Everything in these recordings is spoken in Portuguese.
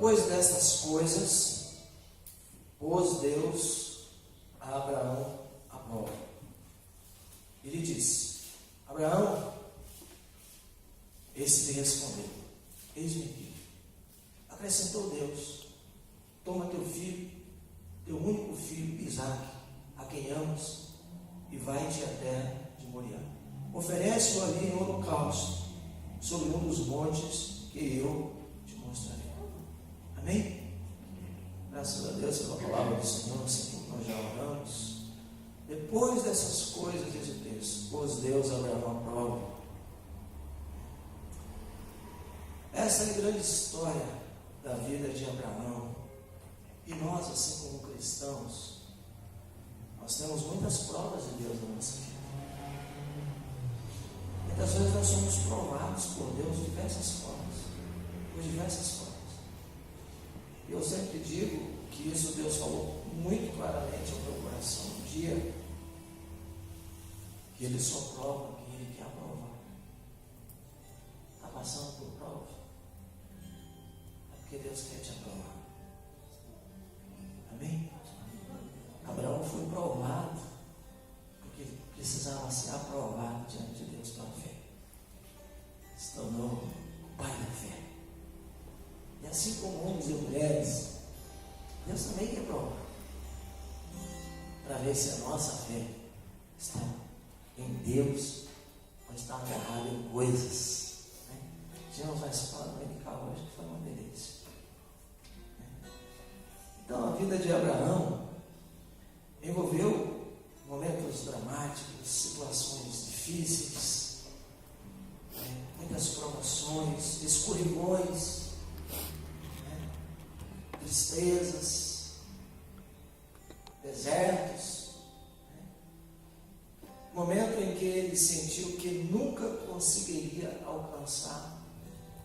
Depois destas coisas, pôs Deus a Abraão à prova. Ele disse: Abraão, esse lhe respondeu: eis-me aqui. Acrescentou Deus: toma teu filho, teu único filho, Isaque, a quem amas, e vai-te à terra de Moriá. Oferece-o ali em holocausto, sobre um dos montes que eu te mostrarei. Amém? Graças a Deus pela palavra do Senhor, assim como nós já oramos. Depois dessas coisas, diz o texto, pôs Deus a Abraão à prova. Essa é a grande história da vida de Abraão. E nós, assim como cristãos, nós temos muitas provas de Deus na nossa vida. Muitas vezes nós somos provados por Deus de diversas formas. Por diversas formas. E eu sempre digo que isso Deus falou muito claramente ao meu coração um dia, que Ele só prova quem Ele quer aprovar. Está passando por prova? É porque Deus quer te aprovar. Amém? Abraão foi provado porque precisava ser aprovado diante de Deus pela fé. Se tornou o pai da fé. E assim como homens e mulheres, Deus também quer provar, para ver se a nossa fé está em Deus ou está agarrada em coisas. Tínhamos uma escola dominical hoje que foi uma delícia. Então a vida de Abraão envolveu momentos dramáticos, situações difíceis, muitas provações, escorregões, tristezas, desertos, momento em que ele sentiu que nunca conseguiria alcançar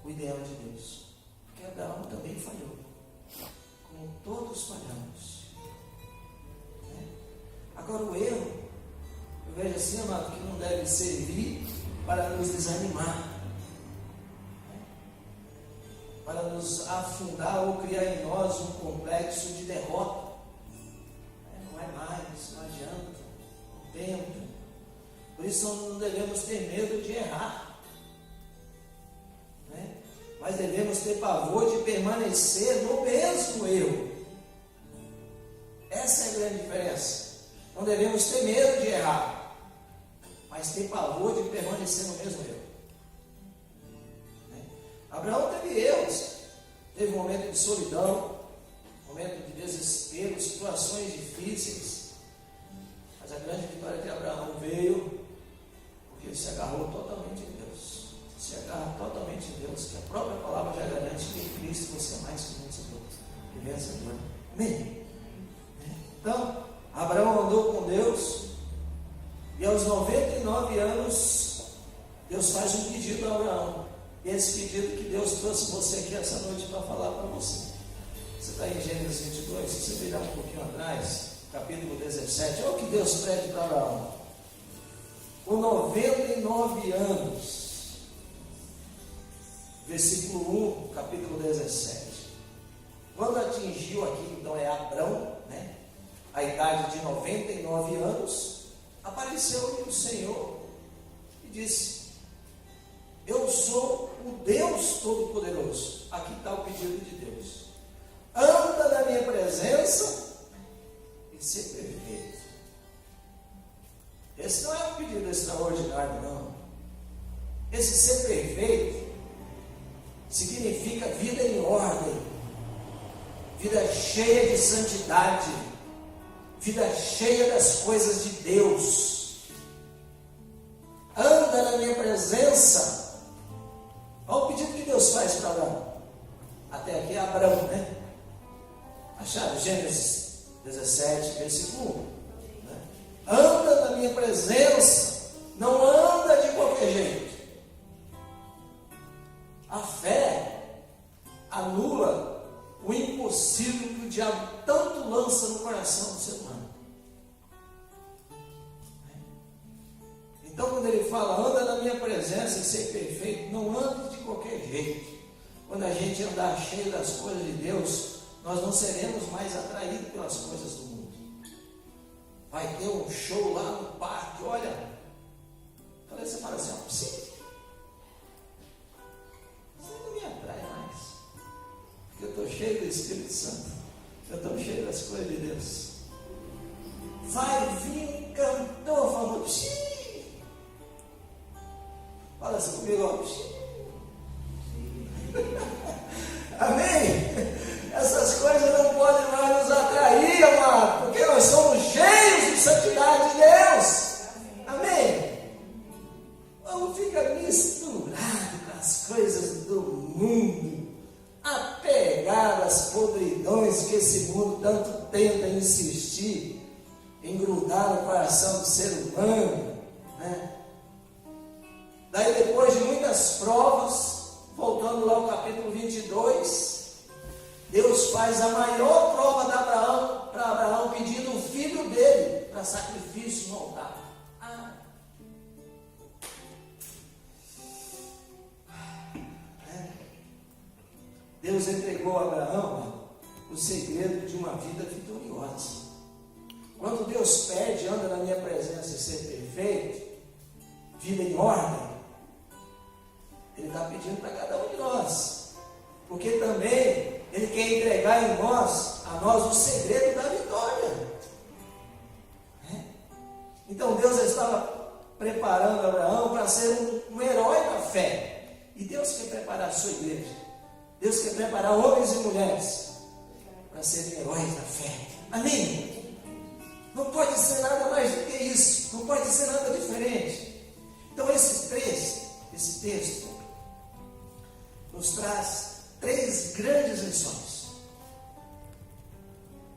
o ideal de Deus, porque Abraão também falhou, como todos falhamos. Agora o erro, eu vejo assim, amado, que não deve servir para nos desanimar, para nos afundar ou criar em nós um complexo de derrota. Não é mais, não adianta, não tenta. Por isso não devemos ter medo de errar, mas devemos ter pavor de permanecer no mesmo erro. Essa é a grande diferença. Não devemos ter medo de errar, mas ter pavor de permanecer no mesmo erro. Abraão teve erros, teve um momento de solidão, momento de desespero, situações difíceis, mas a grande vitória de Abraão veio porque ele se agarrou totalmente em Deus. Se agarra totalmente em Deus, que a própria palavra já garante que em Cristo você é mais que vencedor. Amém? Então, Abraão andou com Deus e aos 99 anos Deus faz um pedido a Abraão. E esse pedido que Deus trouxe você aqui essa noite para falar para você. Você está em Gênesis 22, se você virar um pouquinho atrás, capítulo 17, olha o que Deus pede para Abraão. Com 99 anos, versículo 1, capítulo 17. Quando atingiu aqui, então é Abrão, a idade de 99 anos, apareceu-lhe o Senhor e disse: eu sou o Deus Todo-Poderoso. Aqui está o pedido de Deus. Anda na minha presença e ser perfeito. Esse não é um pedido extraordinário, não. Esse ser perfeito significa vida em ordem, vida cheia de santidade, vida cheia das coisas de Deus. Anda na minha presença. Olha o pedido que Deus faz para Abraão. Até aqui é Abraão, Acharam? Gênesis 17, versículo 1. Anda na minha presença. Não anda de qualquer jeito. A fé anula o impossível que o diabo tanto lança no coração do ser humano. Então, quando ele fala, anda na minha presença e ser perfeito, não ande de qualquer jeito. quando a gente andar cheio das coisas de Deus, nós não seremos mais atraídos pelas coisas do mundo. Vai ter um show lá no parque, olha. Aí você fala assim, ó, você não me atrai mais. Porque eu estou cheio do Espírito Santo. Eu estou cheio das coisas de Deus. Vai vir um cantor falando, psiu. Fala assim comigo, ó, psiu. Amém? Essas coisas não podem mais nos atrair, amado, porque nós somos cheios de santidade de Deus. Amém? Vamos ficar misturado com as coisas do mundo, apegado às podridões que esse mundo tanto tenta insistir em grudar no coração do ser humano, né? Daí, depois de muitas provas, voltando lá ao capítulo 22, Deus faz a maior prova para Abraão, pedindo o filho dele para sacrifício no altar. Deus entregou a Abraão o segredo de uma vida vitoriosa. Quando Deus pede, anda na minha presença e ser perfeito, vida em ordem, Ele está pedindo para cada um de nós, porque também Ele quer entregar a nós o segredo da vitória. Então Deus estava preparando Abraão para ser um herói da fé, e Deus quer preparar a sua igreja. Deus quer preparar homens e mulheres para serem heróis da fé. Amém? Não pode ser nada mais do que isso. Não pode ser nada diferente. Então esse texto nos traz 3 grandes lições.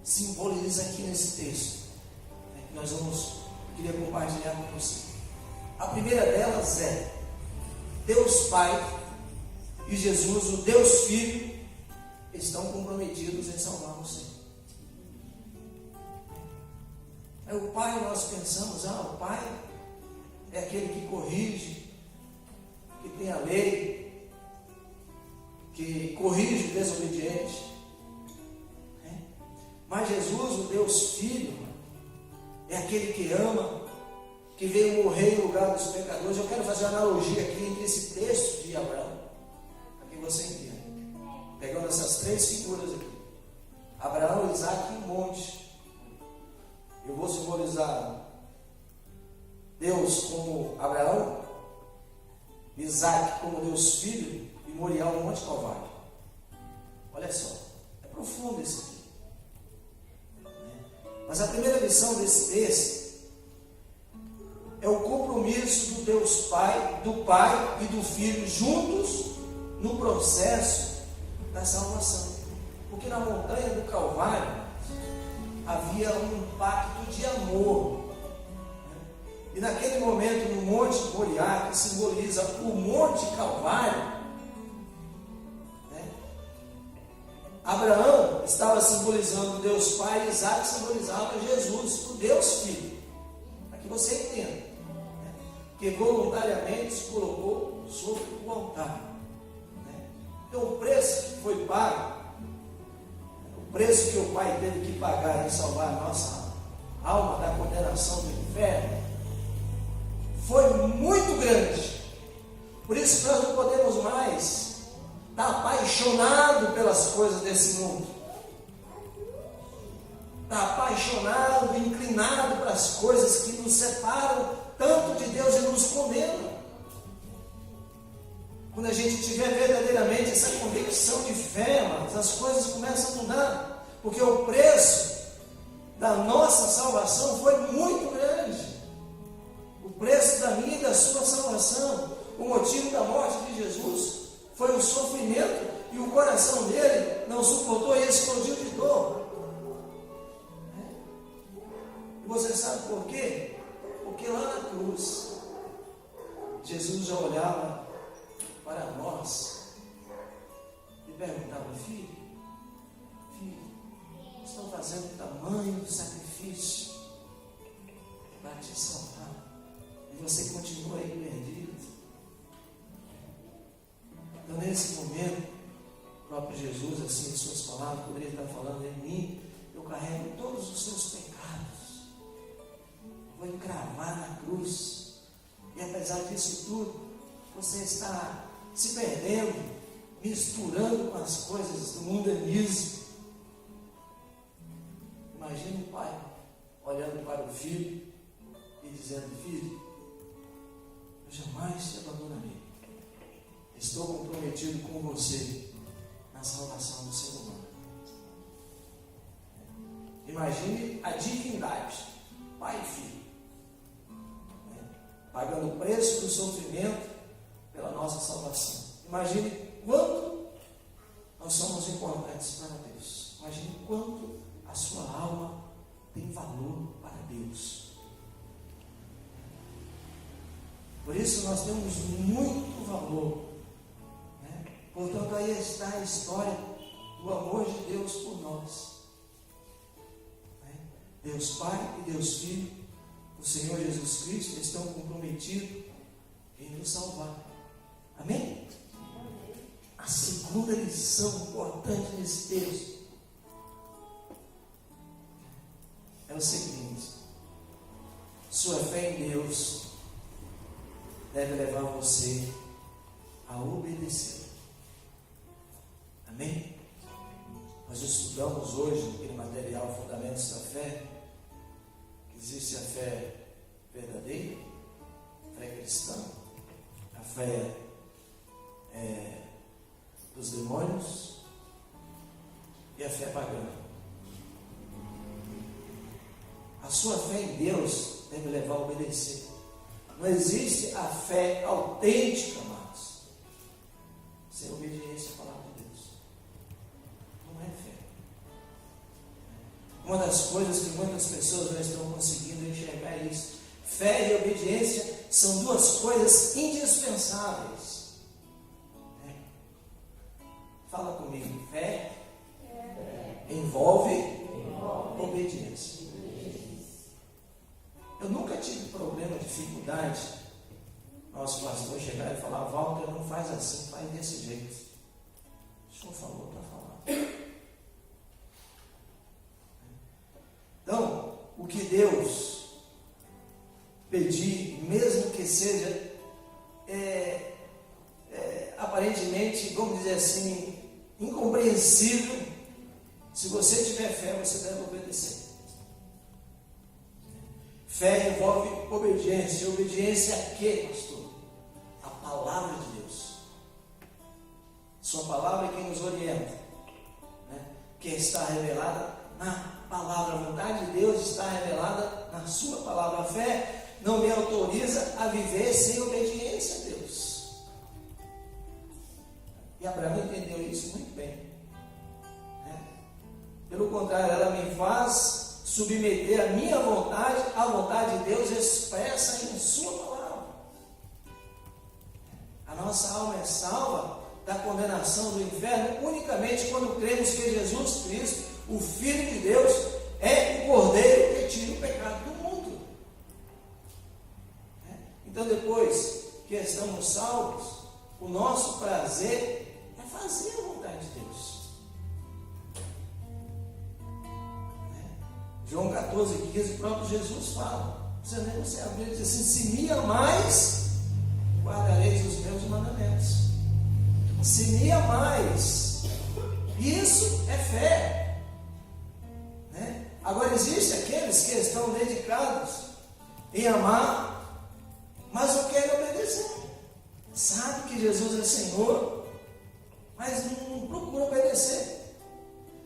Simboliza aqui nesse texto, que nós queria compartilhar com você. A primeira delas é: Deus Pai e Jesus, o Deus Filho, estão comprometidos em salvar você. Aí o Pai, nós pensamos, o Pai é aquele que corrige, que tem a lei, que corrige o desobediente. Mas Jesus, o Deus Filho, é aquele que ama, que veio morrer em lugar dos pecadores. Eu quero fazer uma analogia aqui entre esse texto de Abraão, para que você entenda. Pegando essas 3 figuras aqui: Abraão, Isaac e um monte. Eu vou simbolizar Deus como Abraão, Isaac como Deus Filho e Moriá no Monte Calvário. Olha só, é profundo isso aqui. Mas a primeira lição desse texto é o compromisso do Deus Pai, do Pai e do Filho juntos no processo da salvação. Porque na montanha do Calvário havia um pacto de amor. E naquele momento, no Monte Moriá, que simboliza o Monte Calvário, Abraão estava simbolizando Deus Pai, e Isaac simbolizava Jesus, o Deus Filho. Para que você entenda, que voluntariamente se colocou sobre o altar. Então o preço que foi pago, o preço que o Pai teve que pagar em salvar a nossa alma da condenação do inferno, foi muito grande. Por isso que nós não podemos mais estar apaixonado pelas coisas desse mundo, estar apaixonado, inclinado para as coisas que nos separam tanto de Deus e nos condenam. Quando a gente tiver verdadeiramente essa convicção de fé, mas as coisas começam a mudar, porque o preço da nossa salvação foi muito grande. O preço da minha e da sua salvação, o motivo da morte de Jesus foi o sofrimento, e o coração dele não suportou e explodiu de dor. E você sabe por quê? Porque lá na cruz, Jesus já olhava para nós e perguntava: filho, estão fazendo tamanho sacrifício para te salvar, e você continua aí perdido. Então, nesse momento, assim em suas palavras, poderia estar falando em mim, eu carrego todos os seus pecados, vou encravar na cruz, e apesar disso tudo, você está se perdendo, misturando com as coisas do mundanismo. Imagina o pai olhando para o filho e dizendo: filho, eu jamais te abandonarei, estou comprometido com você na salvação do ser humano. Imagine a divindade, pai e filho, pagando o preço do sofrimento pela nossa salvação. Imagine quanto nós somos importantes para Deus. Imagine quanto a sua alma tem valor para Deus. Por isso nós temos muito valor. Portanto, aí está a história do amor de Deus por nós. Deus Pai e Deus Filho, o Senhor Jesus Cristo, estão comprometidos em nos salvar. Amém? A segunda lição importante nesse texto é o seguinte: sua fé em Deus deve levar você a obedecer. Amém? Nós estudamos hoje no material Fundamentos da Fé que existe a fé verdadeira, a fé cristã, a fé dos demônios e a fé pagã. A sua fé em Deus deve levar a obedecer. Não existe a fé autêntica, amados, sem obediência à palavra de Deus. Não é fé. Uma das coisas que muitas pessoas não estão conseguindo enxergar é isso. Fé e obediência são duas coisas indispensáveis. Fala comigo. Fé envolve obediência. Eu nunca tive problema, dificuldade. Nosso pastor chegar e falar: Walter, não faz assim, faz desse jeito. O senhor falou, está falando. Então, o que Deus pedir, mesmo que seja aparentemente, vamos dizer assim, incompreensível, se você tiver fé, você deve obedecer. Fé envolve obediência. Obediência a quê, pastor? A palavra de Deus. Sua palavra é quem nos orienta, quem está revelada na palavra. A vontade de Deus está revelada na sua palavra. A fé não me autoriza a viver sem obediência a Deus. E Abraão entendeu isso muito bem. Pelo contrário, ela me faz submeter a minha vontade à vontade de Deus expressa em sua palavra. A nossa alma é salva da condenação do inferno unicamente quando cremos que Jesus Cristo, o Filho de Deus, é o Cordeiro que tira o pecado do mundo. Então, depois que estamos salvos, o nosso prazer é fazer a vontade de Deus. João 14,15, o próprio Jesus fala. Você abre e diz assim: se me amais, guardareis os meus mandamentos. Se me amais, isso é fé. Agora, existem aqueles que estão dedicados em amar, mas não querem obedecer. Sabe que Jesus é Senhor, mas não procura obedecer.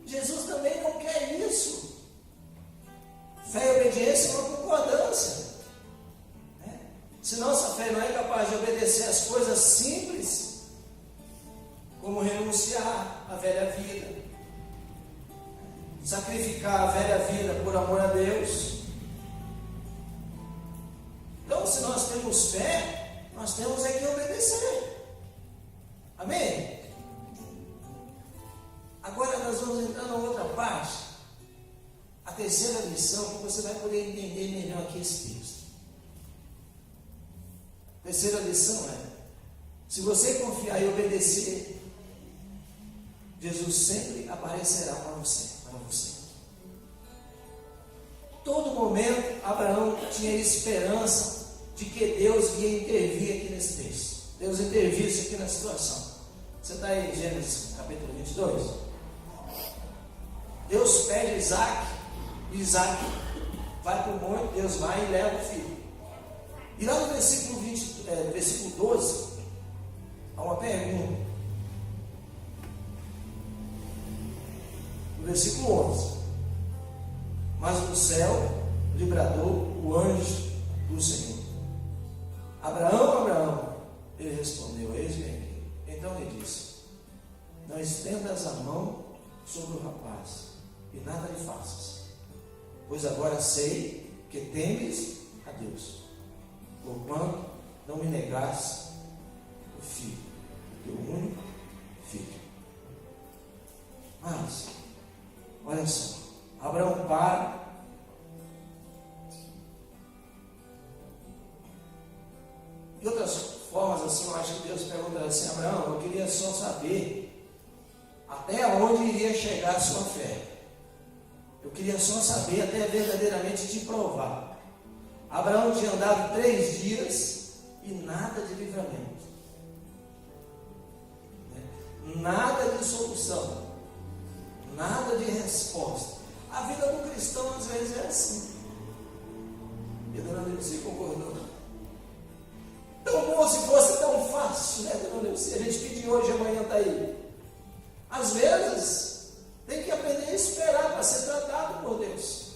Jesus também não quer isso. Fé e obediência é uma concordância. Se nossa fé não é capaz de obedecer as coisas simples, como renunciar à velha vida, sacrificar a velha vida por amor a Deus. Então, se nós temos fé, nós temos é que obedecer. Amém? Agora nós vamos entrar na outra parte. A terceira lição, que você vai poder entender melhor aqui esse texto. A terceira lição é: se você confiar e obedecer, Jesus sempre aparecerá para você. Todo momento, Abraão tinha esperança de que Deus ia intervir aqui nesse texto. Deus intervisse aqui na situação. Você está aí em Gênesis capítulo 22? Deus pede Isaac, e Isaac vai para o monte, Deus vai e leva o filho. E lá no versículo 12, há uma pergunta. No versículo 11: mas no céu lhe bradou o anjo do Senhor: Abraão, Abraão. Ele respondeu: eis-me aqui. Então ele disse: não estendas a mão sobre o rapaz, e nada lhe faças, pois agora sei que temes a Deus, porquanto não me negaste o filho, o teu único filho. Mas, olha só, Abraão para. De outras formas, assim, eu acho que Deus pergunta assim: Abraão, eu queria só saber até onde iria chegar a sua fé. Eu queria só saber até verdadeiramente te provar. Abraão tinha andado 3 dias e nada de livramento, nada de solução, nada de resposta. A vida do cristão às vezes é assim. E a dona Neuci concordou. Tão bom se fosse tão fácil, né, dona Neuci? A gente pediu hoje, amanhã está aí. Às vezes, tem que aprender a esperar para ser tratado por Deus.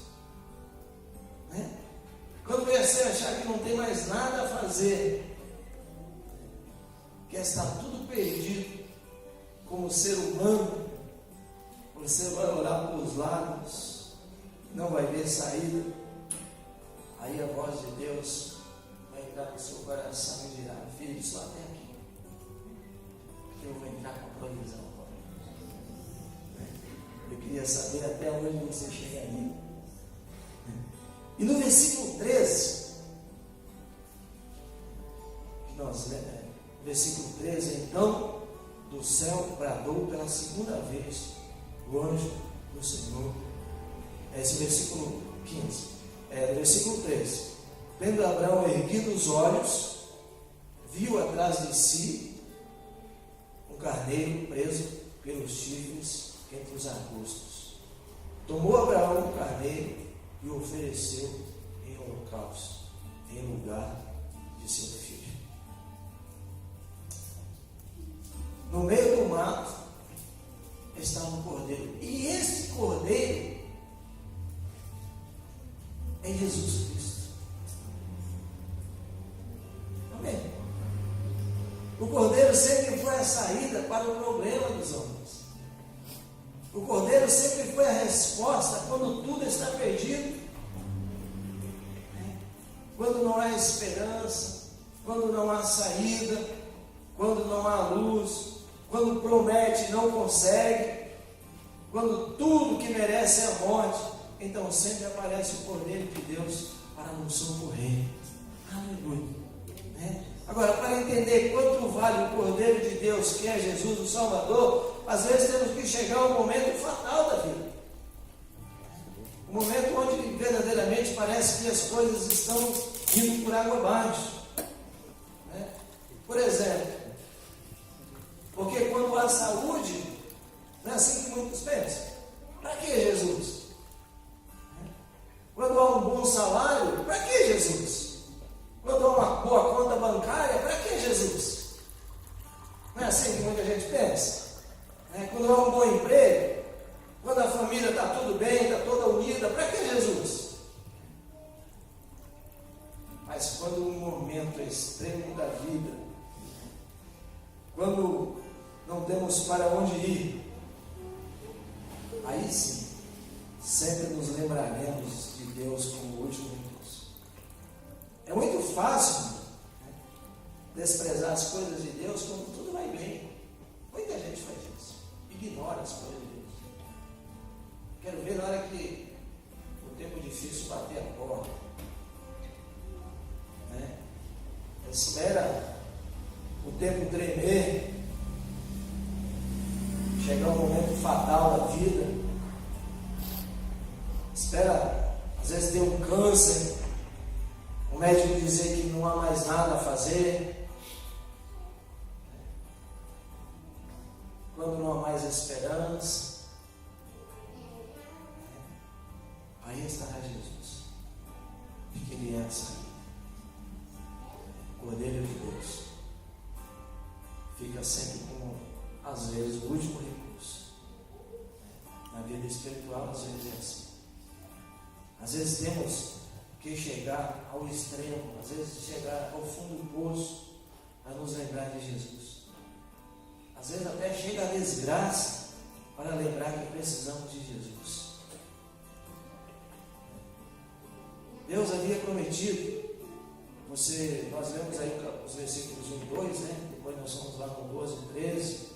Quando você achar que não tem mais nada a fazer, que está tudo perdido, como ser humano, você vai olhar para os lados, não vai ver saída. Aí a voz de Deus vai entrar no seu coração e dirá: filho, só até aqui, que eu vou entrar com a provisão agora. Eu queria saber até onde você chegaria. E no versículo 13, versículo 13, então do céu bradou pela segunda vez o anjo do Senhor. Esse versículo 15, versículo 13: tendo Abraão erguido os olhos, viu atrás de si um carneiro preso pelos chifres entre os arbustos. Tomou Abraão o carneiro e o ofereceu em holocausto, em lugar de seu filho. No meio do mato estava um cordeiro, e esse cordeiro é Jesus Cristo. Amém? O cordeiro sempre foi a saída para o problema dos homens. O cordeiro sempre foi a resposta quando tudo está perdido, quando não há esperança, quando não há saída, quando não há luz, quando promete e não consegue, quando tudo que merece é a morte. Então sempre aparece o Cordeiro de Deus para nos socorrer. Aleluia. Agora, para entender quanto vale o Cordeiro de Deus, que é Jesus o Salvador, às vezes temos que chegar ao momento fatal da vida. O momento onde verdadeiramente parece que as coisas estão indo por água abaixo. Por exemplo, porque quando há saúde, não é assim que muitos pensam: para que Jesus? Quando há um bom salário, para que Jesus? Quando há uma boa conta bancária, para que Jesus? Não é assim que muita gente pensa? Quando há um bom emprego, quando a família está tudo bem, está toda unida, para que Jesus? Mas quando um momento extremo da vida, quando não temos para onde ir, aí sim, sempre nos lembraremos de Deus como o último recurso. É muito fácil desprezar as coisas de Deus quando tudo vai bem. Muita gente faz isso, ignora as coisas de Deus. Quero ver na hora que o tempo difícil bater a porta, espera o tempo tremer, chegar o momento fatal da vida, espera, às vezes ter um câncer, o médico dizer que não há mais nada a fazer, quando não há mais esperança, aí estará Jesus, porque Ele é essa, o Cordeiro de Deus, fica sempre como, às vezes, o último recurso. Na vida espiritual, às vezes é assim. Às vezes temos que chegar ao extremo, às vezes chegar ao fundo do poço, para nos lembrar de Jesus. Às vezes até chega a desgraça, para lembrar que precisamos de Jesus. Deus havia prometido, nós lemos aí os versículos 1 e 2, né? Depois nós vamos lá no 12 e 13.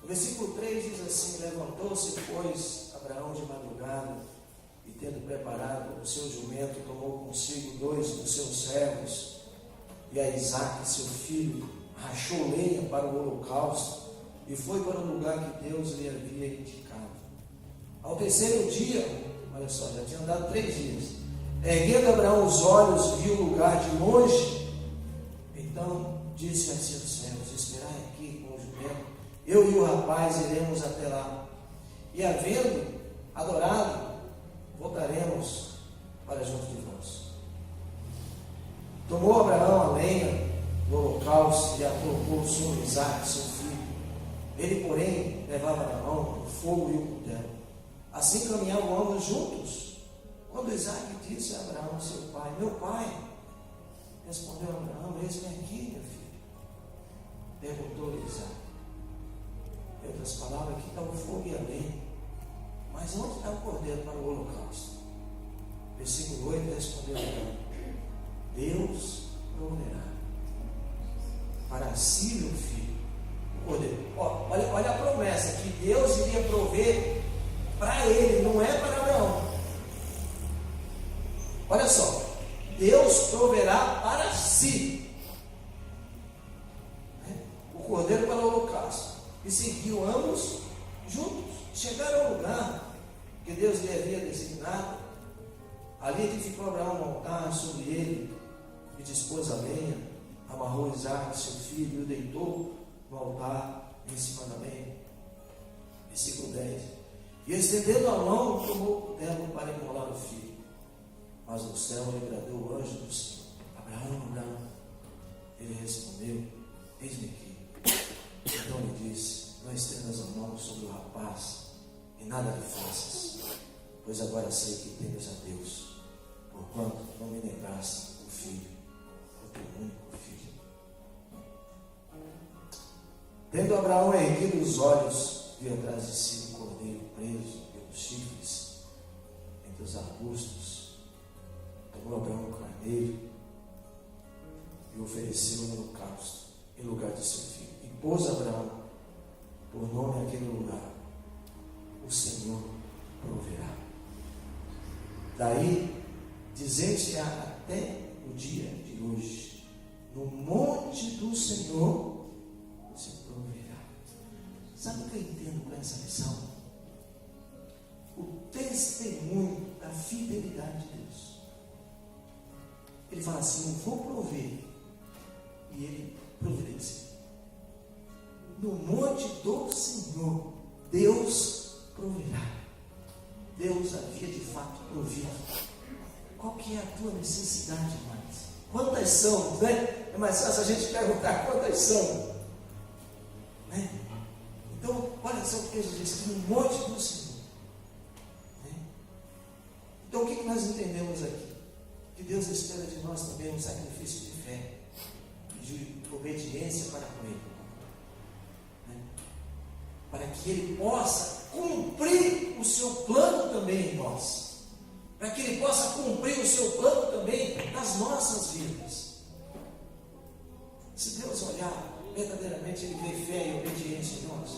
O versículo 3 diz assim: levantou-se, pois, Abraão de madrugada, e tendo preparado o seu jumento, tomou consigo 2 dos seus servos, e a Isaque, seu filho, rachou lenha para o holocausto, e foi para o lugar que Deus lhe havia indicado. Ao terceiro dia, olha só, já tinha andado 3 dias, erguendo Abraão os olhos, viu o lugar de longe. Então disse a seus servos: esperai aqui com o jumento, eu e o rapaz iremos até lá, e havendo adorado, voltaremos para junto de vós. Tomou Abraão a lenha do holocausto e a colocou sobre Isaque, seu filho. Ele, porém, levava na mão o fogo e o cutelo. Assim caminhavam ambos juntos. Quando Isaque disse a Abraão, seu pai: meu pai, respondeu Abraão: eis-me aqui, meu filho. Perguntou-lhe Isaque: em outras palavras, aqui está o fogo e a lenha, mas onde está o cordeiro para o holocausto? Versículo 8, respondeu Abraão: Deus proverá para si, meu filho, o cordeiro. Olha a promessa, que Deus iria prover para ele, não é para Abraão. Olha só, Deus proverá para si o cordeiro para o holocausto. E seguiu ambos juntos, chegaram ao lugar que Deus lhe havia designado. Ali edificou Abraão um altar sobre ele, e dispôs a lenha, amarrou Isaque, seu filho, e o deitou no altar em cima da lenha. Versículo 10. E estendendo a mão, tomou o cutelo para imolar o filho. Mas do céu lhe bradou o anjo do Senhor: Abraão, Abraão. Ele respondeu: eis-me aqui. Então lhe disse: não estendas a mão sobre o rapaz, e nada lhe faças, pois agora sei que temes a Deus, porquanto não me negaste o filho, o teu único filho. Tendo Abraão erguido os olhos, viu atrás de si um cordeiro preso pelos chifres entre os arbustos. Tomou Abraão o carneiro e ofereceu no holocausto em lugar de seu filho. E pôs Abraão por nome aquele lugar: o Senhor proverá. Daí, dizendo-se até o dia de hoje: no monte do Senhor você proverá. Sabe o que eu entendo com essa lição? O testemunho da fidelidade de Deus. Ele fala assim: eu vou prover, e ele providencia. No monte do Senhor Deus proverá. Deus havia de fato provido. Qual que é a tua necessidade, mais? Quantas são, né? É mais fácil a gente perguntar quantas são, né? Então, olha só o que Jesus disse: no monte do Senhor, né? Então, o que nós entendemos aqui? Que Deus espera de nós também um sacrifício de fé, de obediência para com Ele, né? Para que Ele possa cumprir o seu plano também em nós, para que Ele possa cumprir o seu plano também nas nossas vidas. Se Deus olhar, verdadeiramente Ele vê fé e obediência em nós.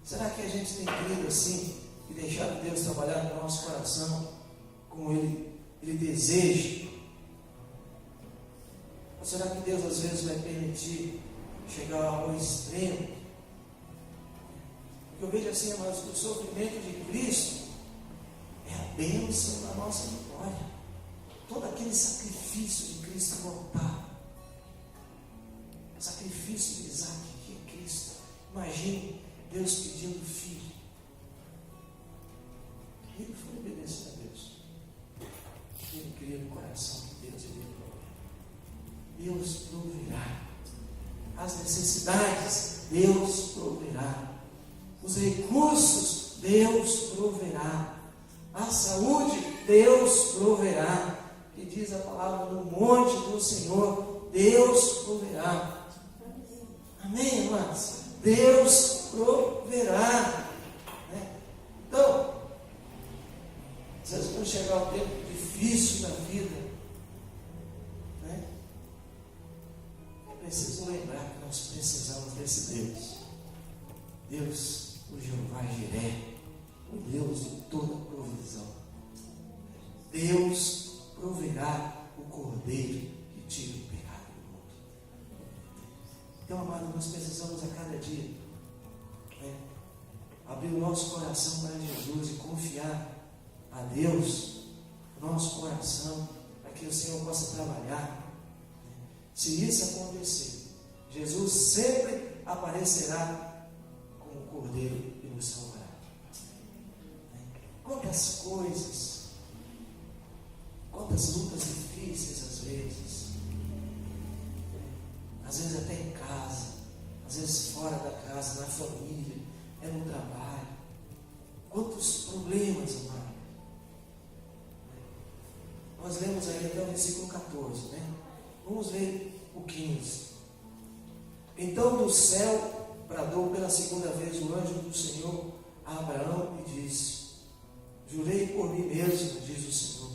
Será que a gente tem crido assim e deixado Deus trabalhar no nosso coração como Ele deseja? Ou será que Deus às vezes vai permitir chegar ao extremo. Porque eu vejo assim, amados, que o sofrimento de Cristo é a bênção da nossa vitória. Todo aquele sacrifício de Cristo voltar. O sacrifício de Isaac, que é Cristo. Imagine Deus pedindo filho. Ele foi obedecer a Deus. Ele cria no coração que Deus iria prover. Deus proverá. As necessidades, Deus proverá. Os recursos, Deus proverá. A saúde, Deus proverá. Que diz a palavra, no monte do Senhor, Deus proverá. Amém, irmãos? Deus proverá. Então, às vezes quando chegar o tempo difícil da vida, é preciso lembrar que nós precisamos desse Deus. Deus, o Jeová Jiré, o Deus de toda provisão. Deus proverá o Cordeiro que tira o pecado do mundo. Então, amado, nós precisamos a cada dia abrir o nosso coração para Jesus e confiar a Deus o nosso coração para que o Senhor possa trabalhar. Se isso acontecer, Jesus sempre aparecerá como o Cordeiro e nos salvará. Quantas coisas, quantas lutas difíceis às vezes até em casa, às vezes fora da casa, na família, no trabalho. Quantos problemas, amado. Nós lemos aí até o versículo 14, Vamos ler o 15. Então do céu bradou pela segunda vez o anjo do Senhor a Abraão e disse: jurei por mim mesmo, diz o Senhor,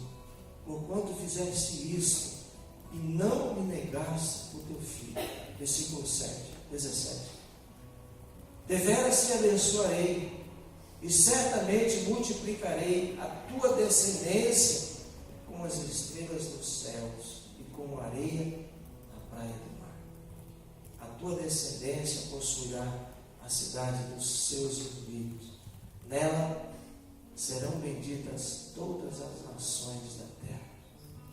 porquanto fizeste isto e não me negaste o teu filho. Versículo 17. Deveras te abençoarei e certamente multiplicarei a tua descendência como as estrelas dos céus e como a areia na praia do mar. A tua descendência possuirá a cidade dos seus inimigos. Nela serão benditas todas as nações da terra,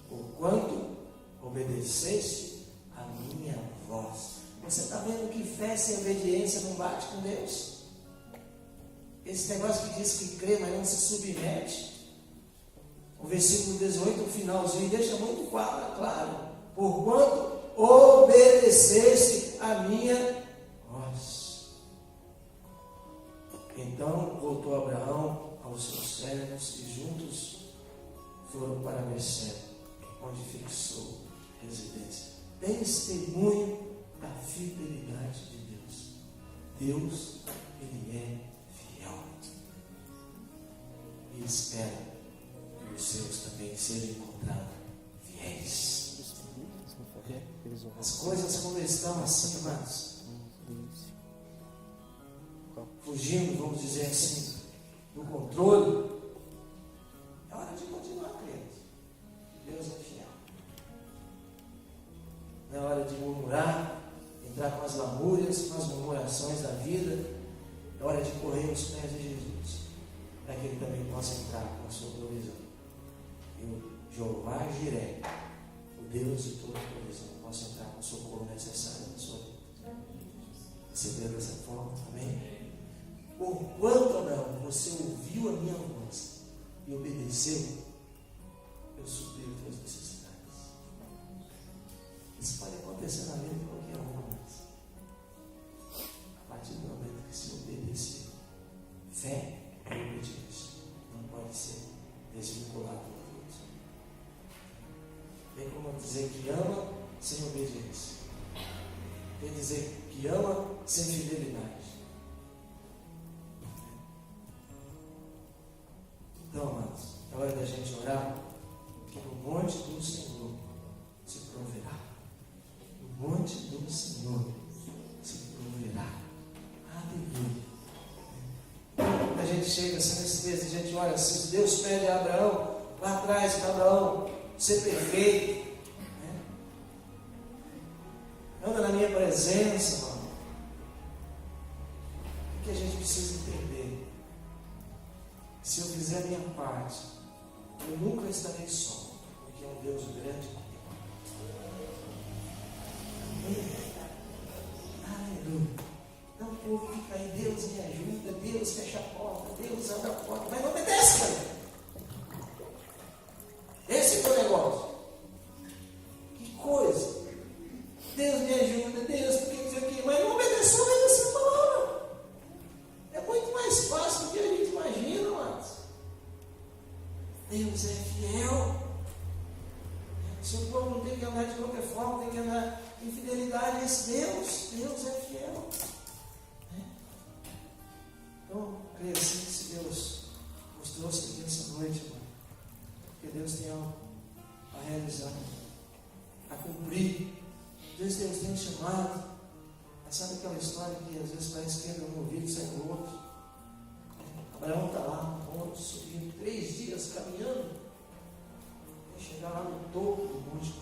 porquanto obedeceste a minha voz. Você está vendo que fé sem obediência não bate com Deus? Esse negócio que diz que crê, mas não se submete. O versículo 18, o finalzinho, deixa muito claro. Porquanto obedeceste a minha voz. Então voltou Abraão aos seus servos e juntos foram para Berseba, onde fixou residência. Testemunho da fidelidade de Deus. Deus, Ele é fiel. E espera que os seus também sejam encontrados fiéis. As coisas quando estão assim, irmãos, fugindo, vamos dizer assim, do controle, é hora de continuar crendo. Deus é fiel. Não é hora de murmurar, entrar com as lamúrias, com as murmurações da vida. É hora de correr aos pés de Jesus, para que Ele também possa entrar com a sua provisão. E o Jeová Jiré, o Deus de toda provisão, possa entrar com o socorro necessário na sua vida. Você vê dessa forma? Amém? Porquanto, Abraão, você ouviu a minha voz e obedeceu, eu supri as tuas necessidades. Isso pode acontecer na vida de qualquer um, mas a partir do momento que se obedecer, fé e obediência não pode ser desvinculado da Deus. Tem como dizer que ama sem obediência. Tem dizer que ama sem fidelidade. Então, amados, é hora da gente orar que no monte do Senhor se proverá. No monte do Senhor se proverá. Aleluia. Quando a gente chega assim nesse texto, a gente olha assim, Deus pede a Abraão, lá atrás, para Abraão ser perfeito. Anda na minha presença, que a gente precisa entender. Se eu fizer a minha parte, eu nunca estarei só, porque é um Deus grande comigo. Aleluia. Então o povo fica aí, Deus me ajuda, Deus fecha a porta, Deus abre a porta, mas não obedece, cara. Esse é o negócio. Que coisa. Deus me ajuda, Deus, porque não sei o quê, mas não obedeceu a palavra. É muito mais fácil do que a gente imagina, mas Deus é fiel. Se o povo não tem que andar de qualquer forma, tem que andar em fidelidade a esse Deus. Deus é fiel. Então, creio assim que se Deus nos trouxe aqui nessa noite, irmão, porque Deus tem algo a realizar, a cumprir. Deus tem chamado. Mas sabe aquela história que às vezes parece que entra um ouvido e sai do outro? Abraão está lá no monte, subindo 3 dias caminhando, e chegar lá no topo do monte.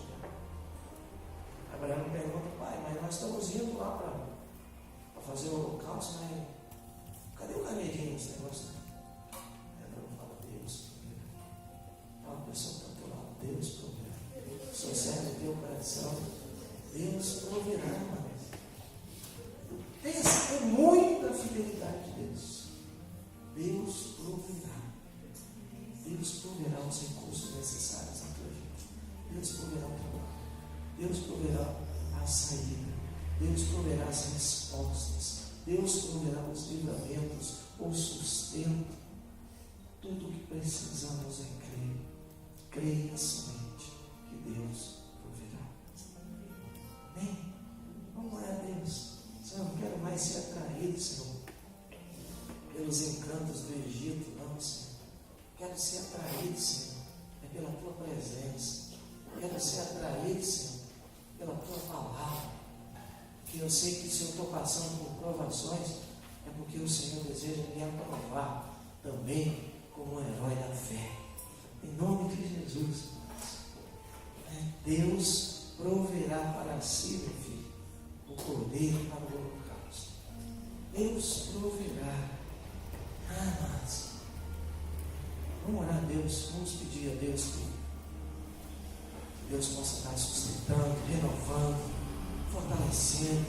Abraão pergunta: pai, mas nós estamos indo lá para fazer o holocausto, mas cadê o carneirinho nesse negócio? Abraão fala: Deus proverá. Fala a pessoa que está do lado: Deus proverá. Só serve o teu coração. Deus proverá, mano. Tem muita fidelidade de Deus. Deus proverá. Deus proverá os recursos necessários na tua vida. Deus proverá o trabalho. Deus proverá a saída. Deus proverá as respostas. Deus proverá os livramentos, o sustento. Tudo o que precisamos é crer. Creia somente que Deus proverá. Amém? Vamos orar a Deus. Senhor, eu não quero mais ser atraído, Senhor, pelos encantos do Egito, não, Senhor. Quero ser atraído, Senhor, pela tua presença. Quero ser atraído, Senhor, pela tua palavra. Porque eu sei que se eu estou passando por provações, é porque o Senhor deseja me aprovar também como um herói da fé. Em nome de Jesus, Deus proverá para si, meu filho, o cordeiro para o holocausto. Deus proverá. Mas vamos orar a Deus, vamos pedir a Deus que Deus possa estar sustentando, renovando, fortalecendo.